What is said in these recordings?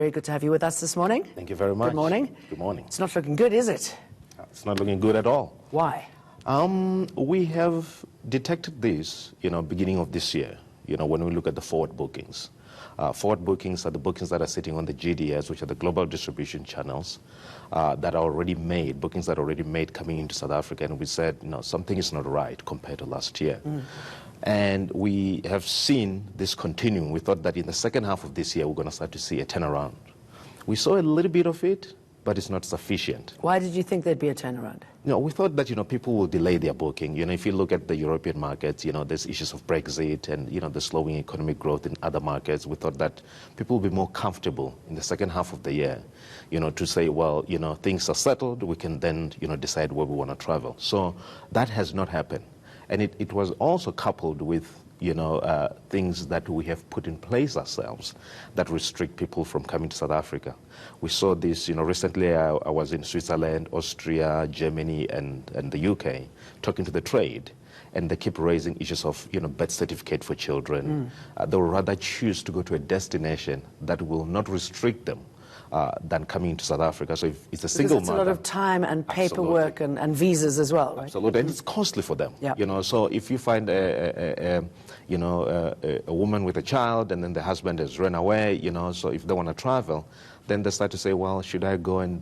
Very good to have you with us this morning. Thank you very much. Good morning. Good morning. It's not looking good, is it? It's not looking good at all. Why? We have detected this, beginning of this year, when we look at the forward bookings. Forward bookings are the bookings that are sitting on the GDS, which are the global distribution channels that are already made, bookings that are already made coming into South Africa. And we said, something is not right compared to last year. And we have seen this continuing. We thought that in the second half of this year, we're going to start to see a turnaround. We saw a little bit of it, but it's not sufficient. Why did you think there'd be a turnaround? We thought that, people will delay their booking. If you look at the European markets, there's issues of Brexit and, the slowing economic growth in other markets. We thought that people will be more comfortable in the second half of the year, to say, well, things are settled. We can then, decide where we want to travel. So that has not happened. And it was also coupled with, things that we have put in place ourselves that restrict people from coming to South Africa. We saw this, recently I was in Switzerland, Austria, Germany, and the UK, talking to the trade. And they keep raising issues of, birth certificate for children. They will rather choose to go to a destination that will not restrict them than coming to South Africa. So if it's a single mother, it's a lot of time and paperwork and visas as well, right? Absolutely, and it's costly for them. Yeah. So if you find a woman with a child and then the husband has run away, so if they want to travel, then they start to say, well, should I go and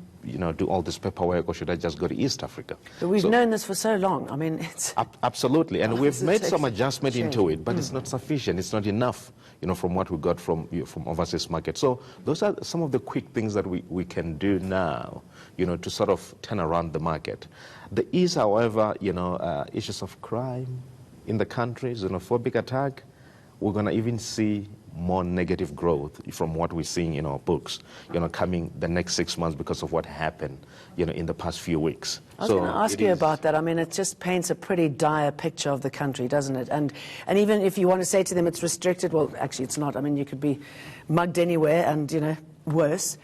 do all this paperwork, or should I just go to East Africa? But we've known this for so long. I mean, it's absolutely, and we've made some adjustment into it, but it's not sufficient. It's not enough, from what we got from overseas market. So those are some of the quick things that we can do now, to sort of turn around the market. There is, however, issues of crime in the country, xenophobic attack. We're going to even see more negative growth from what we're seeing in our books, coming the next 6 months because of what happened, in the past few weeks. I was going to ask you about that. I mean, it just paints a pretty dire picture of the country, doesn't it? And even if you want to say to them it's restricted, well, actually it's not. I mean, you could be mugged anywhere and, worse.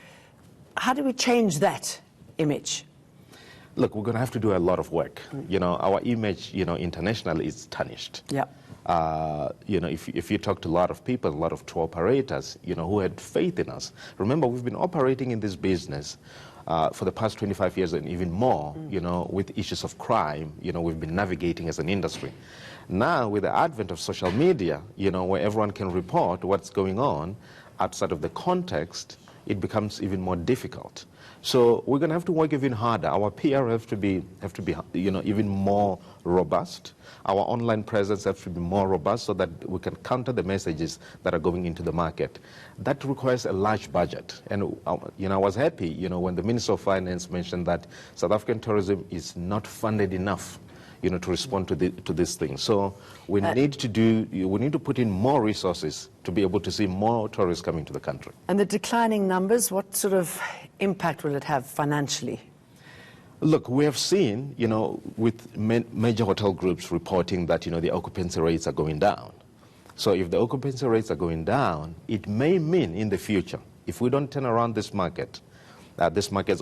How do we change that image? Look, we're going to have to do a lot of work. Our image, internationally is tarnished. Yeah. If you talk to a lot of people, a lot of tour operators, who had faith in us. Remember, we've been operating in this business for the past 25 years and even more, with issues of crime, we've been navigating as an industry. Now, with the advent of social media, where everyone can report what's going on outside of the context, it becomes even more difficult. So we're going to have to work even harder. Our PR have to be even more robust. Our online presence has to be more robust so that we can counter the messages that are going into the market. That requires a large budget. And I was happy, when the Minister of Finance mentioned that South African tourism is not funded enough, to respond to this thing. So we need to put in more resources to be able to see more tourists coming to the country. And the declining numbers, what sort of impact will it have financially? Look, we have seen, with major hotel groups reporting that, the occupancy rates are going down. So if the occupancy rates are going down, it may mean in the future, if we don't turn around this market, or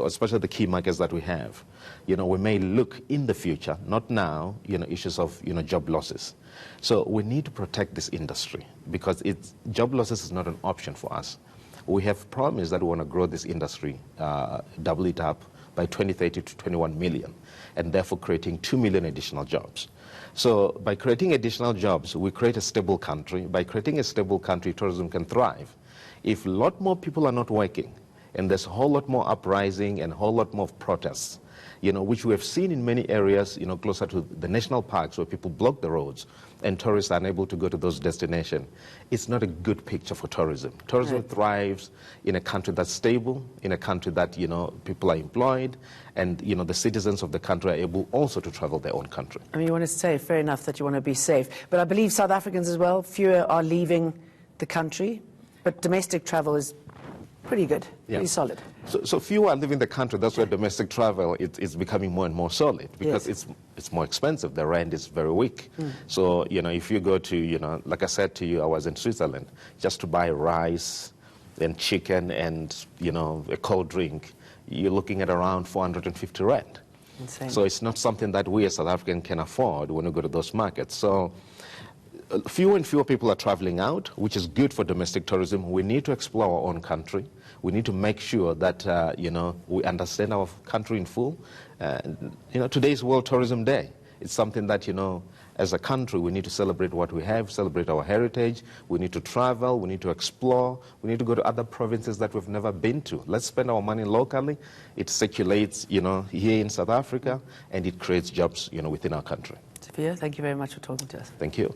especially the key markets that we have, we may look in the future, not now, issues of, job losses. So we need to protect this industry because job losses is not an option for us. We have promised that we want to grow this industry, double it up by 2030 to 21 million, and therefore creating 2 million additional jobs. So by creating additional jobs, we create a stable country. By creating a stable country, tourism can thrive. If a lot more people are not working, and there's a whole lot more uprising and a whole lot more protests, which we have seen in many areas, closer to the national parks where people block the roads and tourists are unable to go to those destinations. It's not a good picture for tourism. Tourism thrives in a country that's stable, in a country that, people are employed, and, the citizens of the country are able also to travel their own country. I mean, you want to say, fair enough that you want to be safe. But I believe South Africans as well, fewer are leaving the country, but domestic travel is pretty good, pretty solid. So fewer are leaving the country. That's why domestic travel is becoming more and more solid because it's more expensive. The rand is very weak. So, if you go to, like I said to you, I was in Switzerland, just to buy rice and chicken and, a cold drink, you're looking at around 450 rand. Insane. So it's not something that we as South Africans can afford when we go to those markets. So fewer and fewer people are traveling out, which is good for domestic tourism. We need to explore our own country. We need to make sure that, you know, we understand our country in full. You know, today is World Tourism Day. It's something that, you know, as a country, we need to celebrate what we have, celebrate our heritage. We need to travel, we need to explore, we need to go to other provinces that we've never been to. Let's spend our money locally. It circulates, you know, here in South Africa, and it creates jobs, you know, within our country. Sophia, thank you very much for talking to us. Thank you.